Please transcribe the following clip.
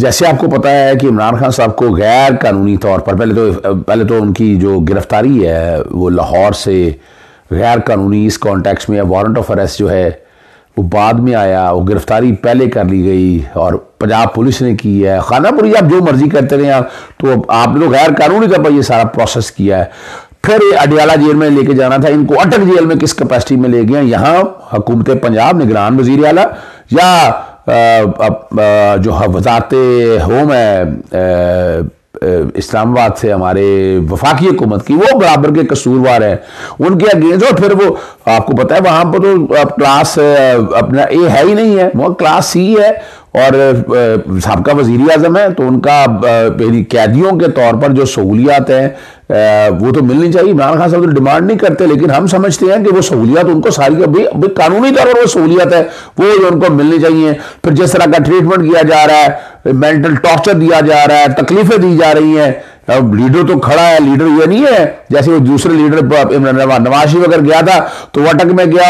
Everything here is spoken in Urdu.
جیسے آپ کو پتا ہے کہ عمران خان صاحب کو غیر قانونی طور پر پہلے تو ان کی جو گرفتاری ہے وہ لاہور سے غیر قانونی اس کانٹیکس میں وارنٹ آف اریسٹ جو ہے وہ بعد میں آیا، وہ گرفتاری پہلے کر لی گئی اور پنجاب پولیس نے کی ہے۔ خانہ پوری آپ جو مرضی کرتے رہے تو آپ نے تو غیر قانونی طور پر یہ سارا پروسیس کیا ہے۔ پھر اڈیالہ جیل میں لے کے جانا تھا ان کو، اٹک جیل میں کس کیپیسٹی میں لے گئے ہیں؟ یہاں حکومت پنجاب نگران وزیر اعلیٰ یا جو وزارت ہوم ہے اسلام آباد سے ہمارے وفاقی حکومت کی، وہ برابر کے قصوروار ہیں ان کے اگینسٹ۔ اور پھر وہ آپ کو پتہ ہے وہاں پر تو کلاس اپنا اے ہے ہی نہیں ہے، وہ کلاس سی ہے اور سابقہ وزیر اعظم ہے، تو ان کا قیدیوں کے طور پر جو سہولیات ہیں وہ تو ملنی چاہیے۔ عمران خان صاحب تو ڈیمانڈ نہیں کرتے، لیکن ہم سمجھتے ہیں کہ وہ سہولیات ان کو ساری قانونی طور پر وہ سہولیات ہے وہ ان کو ملنی چاہیے۔ پھر جس طرح کا ٹریٹمنٹ کیا جا رہا ہے، مینٹل ٹارچر دیا جا رہا ہے، تکلیفیں دی جا رہی ہیں، لیڈر تو کھڑا ہے، لیڈر یہ نہیں ہے جیسے وہ دوسرے لیڈر نواز شریف اگر گیا تھا تو وہ اٹک میں گیا